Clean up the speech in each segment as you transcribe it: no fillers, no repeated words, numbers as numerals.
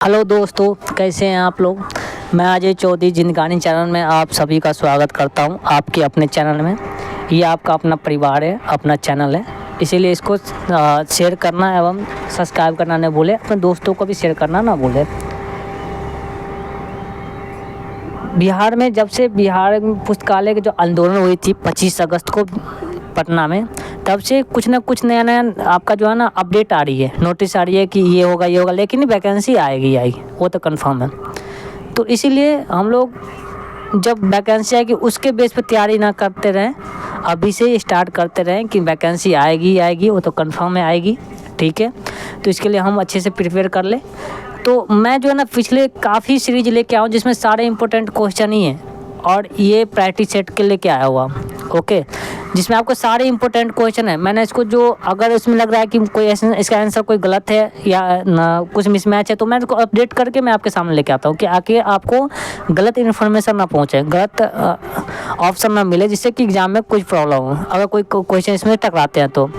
Hello दोस्तों, कैसे हैं आप लोग। मैं अजय चौधरी जिंदगानी चैनल में आप सभी का स्वागत करता हूं। आपके अपने चैनल में ये आपका अपना परिवार है, अपना चैनल है, इसीलिए इसको शेयर करना एवं सब्सक्राइब करना न भूलें। अपने दोस्तों को भी शेयर करना ना भूलें। बिहार में जब से बिहार पुस्तकालय की जो आंदोलन हुई थी 25 अगस्त को पटना में, तब से कुछ ना कुछ नया नया आपका जो है ना अपडेट आ रही है, नोटिस आ रही है कि ये होगा, लेकिन वैकेंसी आएगी वो तो कंफर्म है। तो इसीलिए हम लोग जब वैकेंसी आएगी उसके बेस पे तैयारी ना करते रहें, अभी से स्टार्ट करते रहें कि वैकेंसी आएगी, वो तो कंफर्म है आएगी, ठीक है। तो इसके लिए हम अच्छे से प्रिपेयर कर लें। तो मैं जो है ना पिछले काफ़ी सीरीज लेके आऊँ जिसमें सारे इंपॉर्टेंट क्वेश्चन ही हैं, और ये प्रैक्टिस सेट के लेके आया हुआ, ओके, जिसमें आपको सारे इंपॉर्टेंट क्वेश्चन है। मैंने इसको जो अगर इसमें लग रहा है कि कोई इसका आंसर कोई गलत है या ना कुछ मिसमैच है, तो मैं इसको अपडेट करके मैं आपके सामने लेके आता हूँ कि आके आपको गलत इन्फॉर्मेशन ना पहुँचे, गलत ऑप्शन ना मिले, जिससे कि एग्जाम में कुछ प्रॉब्लम हो अगर कोई क्वेश्चन इसमें टकराते हैं तो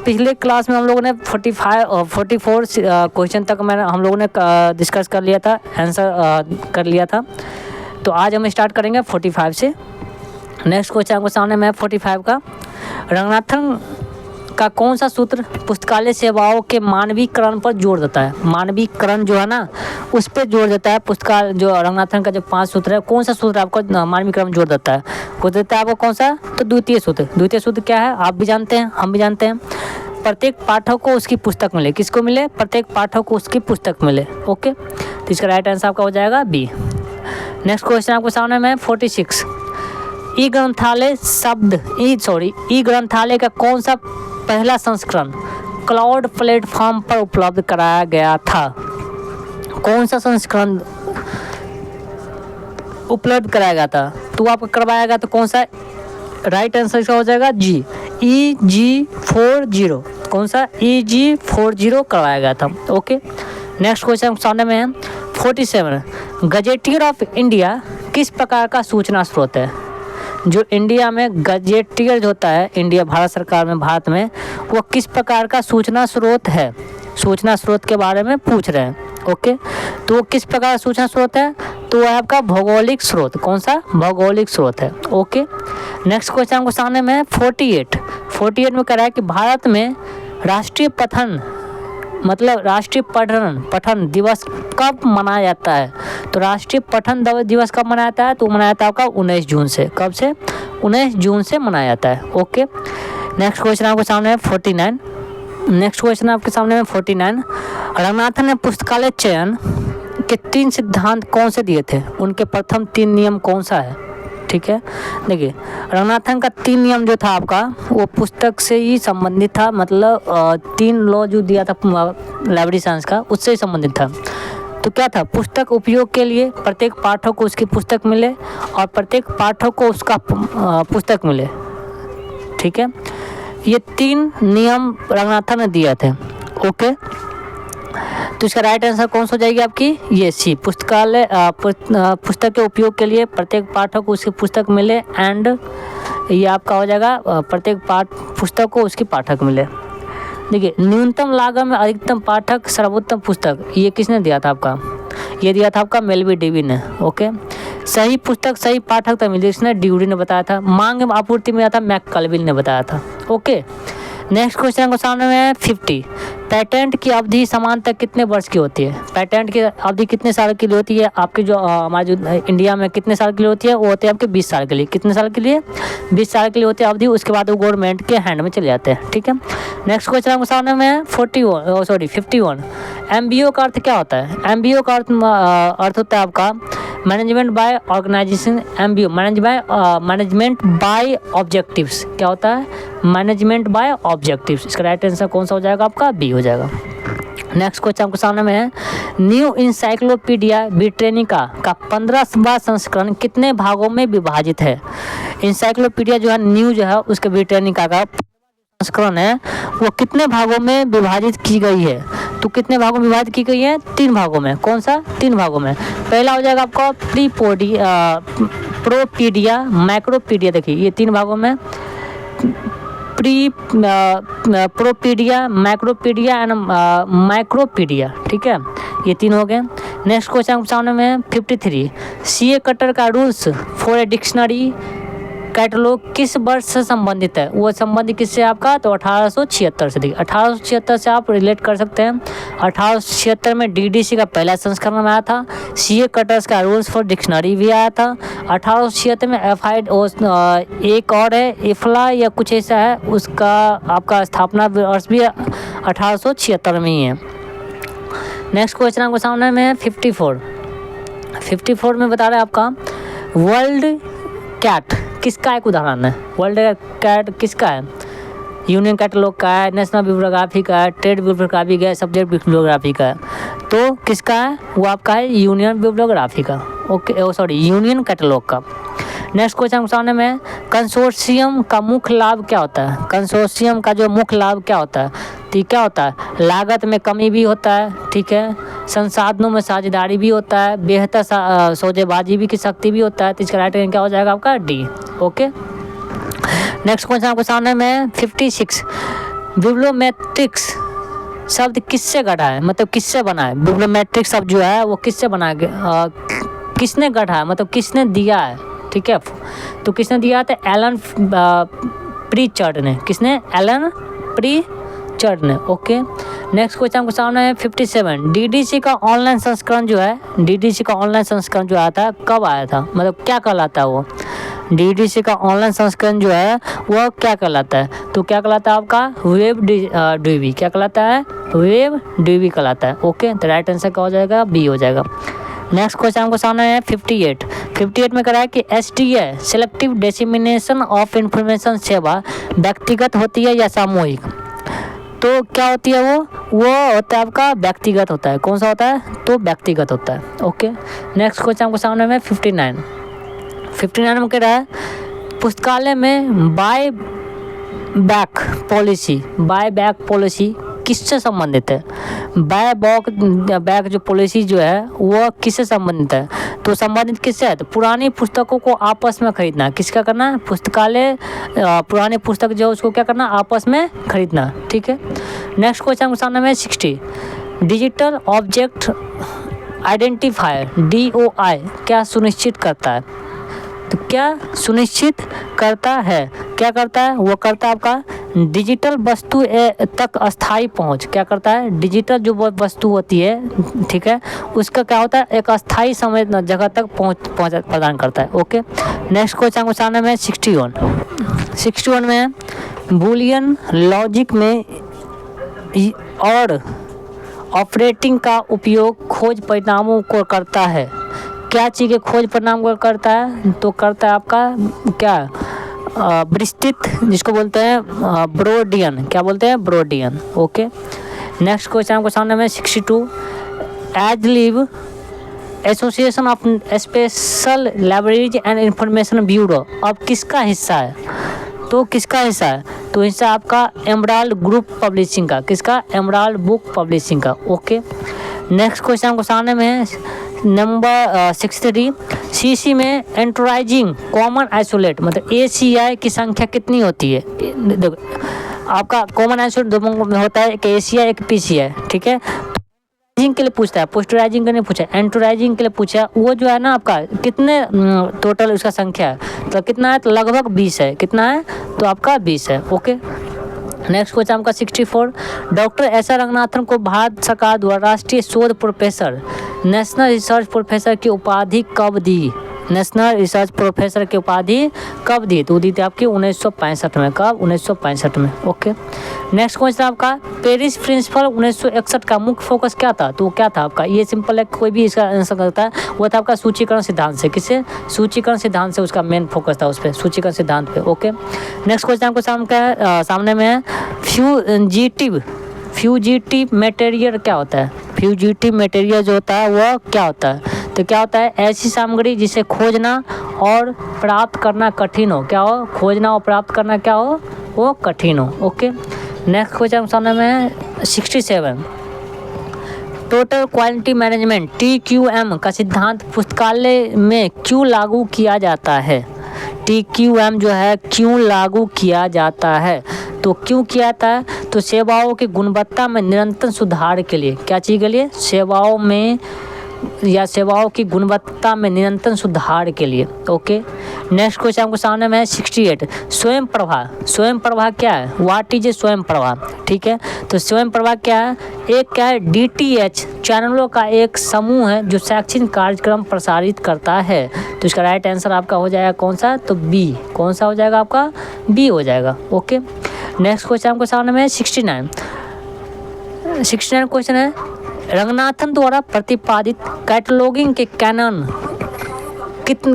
पिछले क्लास में हम लोगों ने 45 और 44 क्वेश्चन तक हम लोगों ने डिस्कस कर लिया था, आंसर कर लिया था। तो आज हम स्टार्ट करेंगे 45 से। नेक्स्ट क्वेश्चन आपको सामने में 45 का, रंगनाथन का कौन सा सूत्र पुस्तकालय सेवाओं के मानवीकरण पर जोर देता है। मानवीकरण जो है ना उस पर जोर देता है पुस्तकालय। जो रंगनाथन का जो 5 सूत्र है, कौन सा सूत्र आपको मानवीकरण जोर देता है, वो देता है आपको कौन सा, तो द्वितीय सूत्र क्या है आप भी जानते हैं, हम भी जानते हैं। प्रत्येक पाठक को उसकी पुस्तक मिले, किसको मिले, प्रत्येक पाठक को उसकी पुस्तक मिले, ओके। तो इसका राइट आंसर आपका हो जाएगा बी। नेक्स्ट क्वेश्चन आपको सामने में 46, ई ग्रंथालय का कौन सा पहला संस्करण क्लाउड प्लेटफॉर्म पर उपलब्ध कराया गया था। कौन सा संस्करण उपलब्ध कराया गया था, तो आपको करवाया गया तो कौन सा, राइट आंसर इसका हो जाएगा जी, EG40। कौन सा, EG40 करवाया गया था, ओके। नेक्स्ट क्वेश्चन सामने में है 47, गजेटियर ऑफ इंडिया किस प्रकार का सूचना स्रोत है। जो इंडिया में गजेटियर होता है, इंडिया भारत सरकार में, भारत में, वो किस प्रकार का सूचना स्रोत है। सूचना स्रोत के बारे में पूछ रहे हैं, ओके। तो वो किस प्रकार का सूचना स्रोत है, तो वह आपका भौगोलिक स्रोत, कौन सा, भौगोलिक स्रोत है, ओके। नेक्स्ट क्वेश्चन आपको सामने में 48 में कह रहा है कि भारत में राष्ट्रीय पठन दिवस कब मनाया जाता है। तो राष्ट्रीय पठन दिवस कब मनाया जाता है, तो मनाया जाता है आपका 19 जून से। कब से, 19 जून से मनाया जाता है, ओके। नेक्स्ट क्वेश्चन आपके सामने है 49। नेक्स्ट क्वेश्चन आपके सामने में 49, रंगनाथन ने पुस्तकालय चयन के 3 सिद्धांत कौन से दिए थे, उनके प्रथम 3 नियम कौन सा है, ठीक है। देखिए रंगनाथन का 3 नियम जो था आपका, वो पुस्तक से ही संबंधित था, मतलब 3 लॉ जो दिया था लाइब्रेरी साइंस का, उससे ही संबंधित था। तो क्या था, पुस्तक उपयोग के लिए प्रत्येक पाठक को उसकी पुस्तक मिले और प्रत्येक पाठक को उसका पुस्तक मिले, ठीक है। ये 3 नियम रंगनाथन ने दिए थे, ओके। तो इसका राइट आंसर कौन सा हो जाएगी आपकी, ये सी, पुस्तक के उपयोग के लिए प्रत्येक पाठक को उसकी पुस्तक मिले, एंड ये आपका हो जाएगा प्रत्येक पुस्तक को उसकी पाठक मिले। देखिए न्यूनतम लागत में अधिकतम पाठक सर्वोत्तम पुस्तक, ये किसने दिया था आपका, ये दिया था आपका मेलवी डेवी ने, ओके। सही पुस्तक सही पाठक तक मिली, इसने ड्यूरी ने बताया था। मांग एवं आपूर्ति में आता मैककलविल ने बताया था, ओके। नेक्स्ट क्वेश्चन को सामने में है 50, पेटेंट की अवधि समानतः कितने वर्ष की होती है। पेटेंट की अवधि कितने साल के लिए होती है आपकी, जो हमारे जो इंडिया में कितने साल के लिए होती है, वो होती है आपके 20 साल के लिए। कितने साल के लिए, 20 साल के लिए होती है अवधि, उसके बाद वो गवर्नमेंट के हैंड में चले जाते हैं, ठीक है। नेक्स्ट क्वेश्चन आपको सामने में है 51, MBO का अर्थ क्या होता है। MBO का अर्थ होता है आपका management by organisation. MBO management by objectives, क्या होता है, मैनेजमेंट बाय ऑब्जेक्टिव्स। इसका राइट आंसर कौन सा हो जाएगा आपका, बी हो जाएगा। नेक्स्ट क्वेश्चन आपको सामने में है न्यू इंसाइक्लोपीडिया ब्रिटेनिका का 15वां संस्करण कितने भागों में विभाजित है। इंसाइक्लोपीडिया जो है न्यू जो है उसके ब्रिटेनिका का संस्करण है, वो कितने भागों में विभाजित की गई है। तो कितने भागों में विभाजित की गई है, 3 भागों में। कौन सा, 3 भागों में। पहला हो जाएगा आपका प्रोपीडिया, माइक्रोपीडिया। देखिए ये 3 भागों में प्रोपीडिया, माइक्रोपीडिया एंड माइक्रोपीडिया, ठीक है, ये 3 हो गए। नेक्स्ट क्वेश्चन आपके सामने में 53, सीए कटर का rules for a dictionary catalogue किस वर्ष से संबंधित है? वो संबंधित किससे आपका? तो 1876 से। देखिए 1876 से आप रिलेट कर सकते हैं। 1876 में डीडीसी का पहला संस्करण आया था। सीए कटर्स का रूल्स फॉर डिक्शनरी भी आया था। 1876 में एफआईड एक और है इफला या कुछ ऐसा है, उसका आपका स्थापना वर्ष भी 1876 में ही है। नेक्स्ट क्वेश्चन आपके सामने में 54 में बता रहे हैं आपका वर्ल्ड कैट किसका एक उदाहरण है? वर्ल्ड कैट किसका है? यूनियन कैटलॉग का है, नेशनल बिब्लियोग्राफी का है, ट्रेड बिब्लियोग्राफी का है, सब्जेक्ट बिब्लियोग्राफी का है। तो किसका है? वो आपका है यूनियन बिब्लियोग्राफी का, ओके, सॉरी यूनियन कैटलॉग का। नेक्स्ट क्वेश्चन के सामने में कंसोर्शियम का मुख्य लाभ क्या होता है? कंसोर्शियम का जो मुख्य लाभ क्या होता है? तो क्या होता है? लागत में कमी भी होता है, ठीक है, संसाधनों में साझेदारी भी होता है, बेहतर सौदेबाजी भी की शक्ति भी होता है। तो इसका राइट आंसर क्या हो जाएगा आपका? D, okay. नेक्स्ट क्वेश्चन आपके सामने में 56, बिब्लियोमेट्रिक्स शब्द किससे गढ़ा है? मतलब किससे बना है? बिब्लियोमेट्रिक शब्द जो है वो किससे बना है? किसने गढ़ा है, मतलब किसने दिया है, ठीक है। तो किसने दिया था? एलन प्रीचर्ड ने। किसने? एलन प्रीचर्ड ने, ओके। नेक्स्ट क्वेश्चन आपके सामने है 57, डीडीसी का ऑनलाइन संस्करण जो है, डीडीसी का ऑनलाइन संस्करण जो आया था कब आया था? मतलब क्या कहलाता है वो? डीडीसी का ऑनलाइन संस्करण जो है वह क्या कहलाता है? तो क्या कहलाता है आपका? Web dB. क्या कहलाता है? वेब डीबी कहलाता है, ओके। तो राइट आंसर क्या हो जाएगा? बी हो जाएगा। नेक्स्ट क्वेश्चन आपको सामने है 58 में करा है कि SDA selective dissemination of information सेवा व्यक्तिगत होती है या सामूहिक? तो क्या होती है वो होता है आपका व्यक्तिगत होता है। कौन सा होता है? तो व्यक्तिगत होता है, ओके। नेक्स्ट क्वेश्चन आपको सामने में 59 में कह रहा है पुस्तकालय में बाय बैक पॉलिसी किससे संबंधित है? बाय बैक जो पॉलिसी जो है वो किससे संबंधित है? तो संबंधित किससे है? तो पुरानी पुस्तकों को आपस में खरीदना। किसका करना? पुस्तकालय पुरानी पुस्तक जो उसको क्या करना? आपस में खरीदना, ठीक है। नेक्स्ट क्वेश्चन के सामने में 60, डिजिटल ऑब्जेक्ट आइडेंटिफायर DOI क्या सुनिश्चित करता है? तो क्या सुनिश्चित करता है? क्या करता है? वो करता है आपका डिजिटल वस्तु तक अस्थायी पहुंच। क्या करता है? डिजिटल जो वस्तु होती है, ठीक है, उसका क्या होता है? एक अस्थायी समय जगह तक पहुंच प्रदान करता है, ओके। नेक्स्ट क्वेश्चन को सामने में 61 में बूलियन लॉजिक में और ऑपरेटिंग का उपयोग खोज परिणामों को करता है। क्या चीज़ के खोज परिणाम को करता है? तो करता है आपका क्या? विस्तृत, जिसको बोलते हैं ब्रोडियन। क्या बोलते हैं? ब्रोडियन, ओके। नेक्स्ट क्वेश्चन आपको सामने में 62, ASLIB association of special libraries and information bureau अब किसका हिस्सा है? तो किसका हिस्सा है? तो हिस्सा आपका एमराल्ड ग्रुप पब्लिशिंग का। किसका? एमराल्ड बुक पब्लिशिंग का, ओके। नेक्स्ट क्वेश्चन आपको सामने में है नंबर 63, सीसी में एंटराइजिंग कॉमन आइसोलेट मतलब ACI की संख्या कितनी होती है? देखो आपका कॉमन आइसोलेट दो में होता है, एक ACI एक PCI, ठीक है। एंटराइजिंग के लिए पूछता है, पोस्टराइजिंग के लिए पूछा, एंटराइजिंग के लिए पूछा। वो जो है ना आपका कितने टोटल उसका संख्या है? तो कितना है? तो लगभग 20 है। कितना है? तो आपका 20 है, ओके। नेक्स्ट क्वेश्चन आपका 64, डॉक्टर एस आर रंगनाथन को भारत सरकार द्वारा राष्ट्रीय शोध प्रोफेसर नेशनल रिसर्च प्रोफेसर की उपाधि कब दी? नेशनल रिसर्च प्रोफेसर की उपाधि कब दी? तो दी थी आपकी 1965 में। कब? 1965 में, ओके। नेक्स्ट क्वेश्चन आपका पेरिस प्रिंसिपल 1961 का मुख्य फोकस क्या था? तो क्या था आपका? ये सिंपल है, कोई भी इसका आंसर करता है। वो था आपका सूचीकरण सिद्धांत से। किससे? सूचीकरण सिद्धांत से उसका मेन फोकस था, उस पर सूचीकरण सिद्धांत पे, ओके। नेक्स्ट क्वेश्चन आपको सामने में है फ्यूजिटिव मटेरियल क्या होता है? फ्यूजिटिव मटेरियल जो होता है वो क्या होता है? तो क्या होता है? ऐसी सामग्री जिसे खोजना और प्राप्त करना कठिन हो। क्या हो? खोजना और प्राप्त करना क्या हो? वो कठिन हो, ओके। नेक्स्ट क्वेश्चन सामने में 67, टोटल क्वालिटी मैनेजमेंट TQM का सिद्धांत पुस्तकालय में क्यों लागू किया जाता है? TQM जो है क्यों लागू किया जाता है? तो क्यों किया था? तो सेवाओं की गुणवत्ता में निरंतर सुधार के लिए। क्या चीज़ के लिए? सेवाओं में या सेवाओं की गुणवत्ता में निरंतर सुधार के लिए। ओके, नेक्स्ट क्वेश्चन आपको सामने में है 68। स्वयं प्रभा। स्वयं प्रभा क्या है? व्हाट इज ए स्वयं प्रभा? ठीक है, तो स्वयं प्रभा क्या है? एक क्या है? DTH चैनलों का एक समूह है जो शैक्षणिक कार्यक्रम प्रसारित करता है। तो इसका राइट आंसर आपका हो जाएगा कौन सा? तो बी। कौन सा हो जाएगा आपका? बी हो जाएगा। ओके, नेक्स्ट क्वेश्चन आपको सामने में है 69 क्वेश्चन है, रंगनाथन द्वारा प्रतिपादित कैटलॉगिंग के कैनन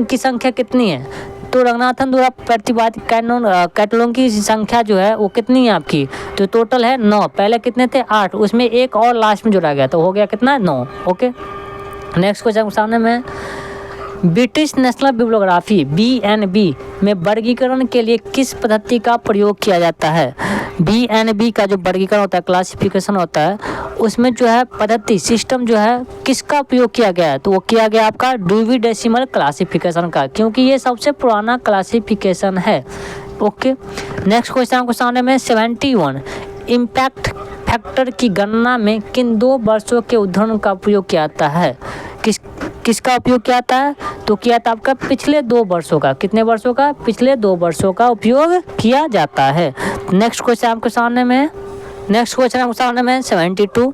की संख्या कितनी है? तो रंगनाथन द्वारा प्रतिपादित कैटलॉग की संख्या जो है वो कितनी है आपकी? तो टोटल है 9। पहले कितने थे? 8, उसमें एक और लास्ट में जोड़ा गया तो हो गया कितना? 9। ओके, नेक्स्ट क्वेश्चन सामने में, ब्रिटिश नेशनल बिब्लियोग्राफी BNB में वर्गीकरण के लिए किस पद्धति का प्रयोग किया जाता है? BNB का जो वर्गीकरण होता है, क्लासिफिकेशन होता है, उसमें जो है पद्धति सिस्टम जो है किसका उपयोग किया गया है? तो वो किया गया आपका ड्यूवी डेसिमल क्लासिफिकेशन का, क्योंकि ये सबसे पुराना क्लासिफिकेशन है। ओके, नेक्स्ट क्वेश्चन आपको सामने में 71। इम्पैक्ट फैक्टर की गणना में किन 2 वर्षों के उदाहरण का उपयोग किया जाता है? किसका उपयोग किया जाता है? तो किया था आपका पिछले 2 वर्षों का। कितने वर्षों का? पिछले 2 वर्षों का उपयोग किया जाता है। नेक्स्ट क्वेश्चन आपके सामने में 72।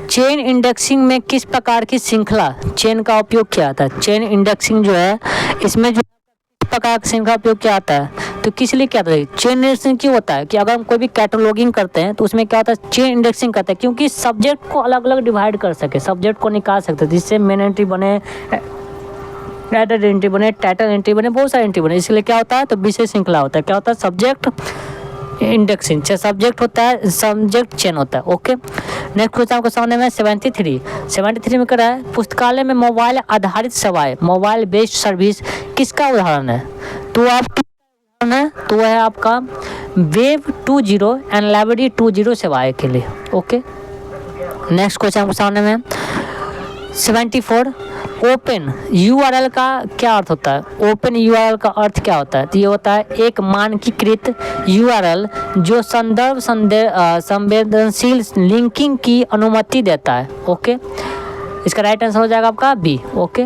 चेन इंडेक्सिंग में किस प्रकार की श्रृंखला चेन का उपयोग किया जाता है? चेन इंडेक्सिंग जो है इसमें जो किस प्रकार की श्रृंखला उपयोग किया जाता है? तो किस लिए क्या होता है चेन इंडेक्सिंग? क्यों होता है कि अगर हम कोई भी कैटलॉगिंग करते हैं तो उसमें क्या होता है? चेन इंडेक्सिंग करते हैं, क्योंकि सब्जेक्ट को अलग अलग डिवाइड कर सके, सब्जेक्ट को निकाल सकते हैं, जिससे मेन एंट्री बने, टाइटल एंट्री बने, बहुत सारे एंट्री बने। इसलिए क्या होता है? तो विषय श्रृंखला होता है। क्या होता है? Subject indexing. सब्जेक्ट होता है, सब्जेक्ट चेन होता है। ओके, नेक्स्ट क्वेश्चन आपको सामने में 73 में कर रहा है, पुस्तकालय में मोबाइल आधारित सेवाएं, मोबाइल बेस्ड सर्विस किसका उदाहरण है? तो आप तो वह है आपका वेब 2.0 एंड लाइब्रेरी 2.0 सेवाएं के लिए। ओके, नेक्स्ट क्वेश्चन आपको सामने में 74। ओपन URL का क्या अर्थ होता है? ओपन URL का अर्थ क्या होता है? तो ये होता है एक मानकीकृत URL जो संदर्भ संवेदनशील लिंकिंग की अनुमति देता है। ओके, इसका राइट आंसर हो जाएगा आपका बी। ओके,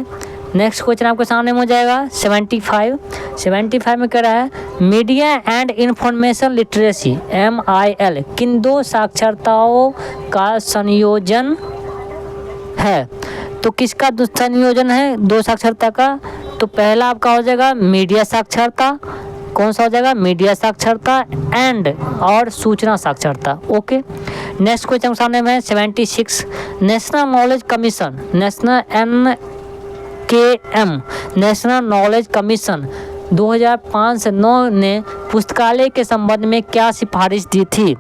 नेक्स्ट क्वेश्चन आपके सामने में हो जाएगा 75 में कह रहा है, media and information literacy MIL किन 2 साक्षरताओं का संयोजन है? तो किसका संयोजन है 2 साक्षरता का? तो पहला आपका हो जाएगा मीडिया साक्षरता। कौन सा हो जाएगा? मीडिया साक्षरता एंड और सूचना साक्षरता। ओके, नेक्स्ट क्वेश्चन सामने में 76। National knowledge commission national knowledge commission 2005 से 9 ने पुस्तकालय के संबंध में क्या सिफारिश दी थी?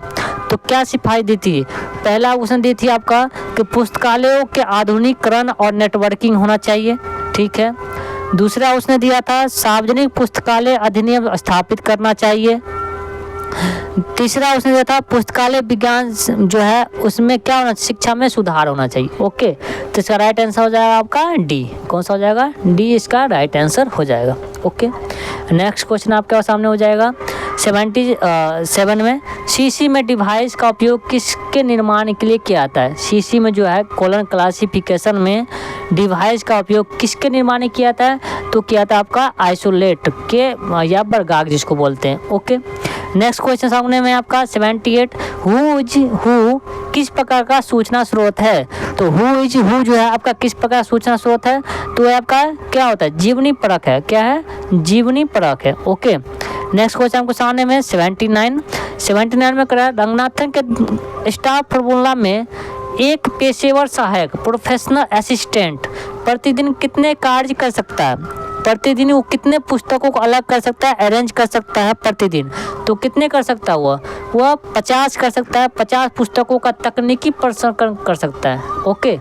तो क्या सिफारिश दी थी? पहला उसने दी थी आपका कि पुस्तकालयों के आधुनिकीकरण और नेटवर्किंग होना चाहिए। ठीक है, दूसरा उसने दिया था सार्वजनिक पुस्तकालय अधिनियम स्थापित करना चाहिए। तीसरा उसने दिया था पुस्तकालय विज्ञान जो है उसमें क्या होना, शिक्षा में सुधार होना चाहिए। ओके, तो इसका राइट आंसर हो जाएगा आपका डी। कौन सा हो जाएगा? डी इसका राइट आंसर हो जाएगा। ओके, नेक्स्ट क्वेश्चन आपके सामने हो जाएगा 77 में, सीसी में डिवाइस का उपयोग किसके निर्माण के लिए किया जाता है? सीसी में जो है कॉलम क्लासिफिकेशन में डिवाइस का उपयोग किसके निर्माण किया जाता है? तो किया था आपका आइसोलेट के या बरगाग जिसको बोलते हैं। ओके, नेक्स्ट क्वेश्चन सामने में आपका 78। हु किस प्रकार का सूचना स्रोत है? तो हु जो है आपका किस प्रकार सूचना स्रोत है? तो आपका क्या होता है? जीवनी परक है। क्या है? जीवनी परक है। ओके, नेक्स्ट क्वेश्चन आपको सामने में 79 में करा रंगनाथन के स्टाफ फॉर्मूला में एक पेशेवर सहायक प्रोफेशनल असिस्टेंट प्रतिदिन कितने कार्य कर सकता है? प्रतिदिन वो कितने पुस्तकों को अलग कर सकता है, अरेंज कर सकता है प्रतिदिन? तो कितने कर सकता है वह 50 कर सकता है। 50 पुस्तकों का तकनीकी प्रसंस्करण कर सकता है। ओके,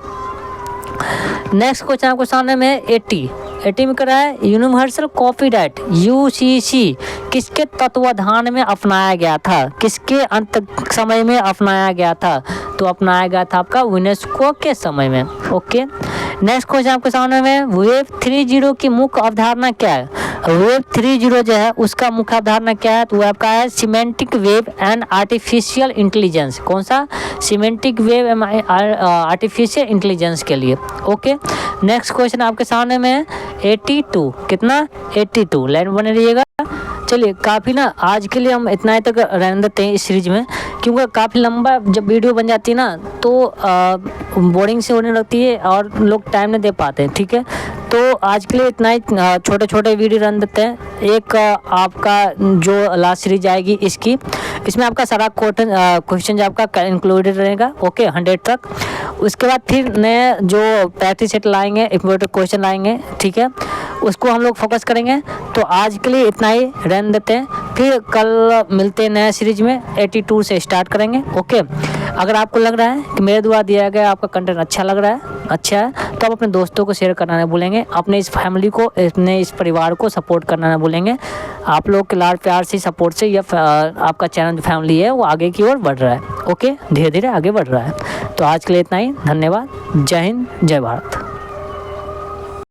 नेक्स्ट क्वेश्चन आपको सामने में 80 में कर रहा है, यूनिवर्सल कॉपीराइट UCC किसके तत्वाधान में अपनाया गया था? किसके अंत समय में अपनाया गया था? तो अपनाया गया था आपका यूनेस्को के समय में। ओके, नेक्स्ट क्वेश्चन आपके सामने में वेब 3.0 की मुख्य अवधारणा क्या है? वेब 3.0 जो है उसका मुख्य अवधारणा क्या है, तो वो आपका है semantic web and artificial intelligence. कौन सा? सिमेंटिक वेब आर्टिफिशियल इंटेलिजेंस के लिए। ओके, नेक्स्ट क्वेश्चन आपके सामने में है 82। कितना? 82। लाइन बने रहिएगा। चलिए, काफ़ी ना आज के लिए हम इतना ही तक रहने देते हैं इस सीरीज में, क्योंकि काफ़ी लंबा जब वीडियो बन जाती है ना तो बोरिंग से होने लगती है और लोग टाइम नहीं दे पाते हैं। ठीक है, तो आज के लिए इतना ही छोटे छोटे वीडियो रन देते हैं। एक आपका जो लास्ट सीरीज आएगी इसमें आपका सारा क्वेश्चन जो आपका इंक्लूडेड रहेगा। ओके, 100 तक। उसके बाद फिर नए जो प्रैक्टिस सेट लाएंगे, इंपॉर्टेंट क्वेश्चन लाएंगे। ठीक है, उसको हम लोग फोकस करेंगे। तो आज के लिए इतना ही रहने देते हैं, फिर कल मिलते हैं नया सीरीज में। 82 से स्टार्ट करेंगे। ओके, अगर आपको लग रहा है कि मेरे द्वारा दिया गया आपका कंटेंट अच्छा लग रहा है, अच्छा है, तो आप अपने दोस्तों को शेयर करना नहीं भूलेंगे। अपने इस फैमिली को, अपने इस परिवार को सपोर्ट करना नहीं भूलेंगे। आप लोग के लाड प्यार से, सपोर्ट से यह आपका चैनल जो फैमिली है वो आगे की ओर बढ़ रहा है। ओके, धीरे धीरे आगे बढ़ रहा है। तो आज के लिए इतना ही। धन्यवाद। जय हिंद, जय भारत।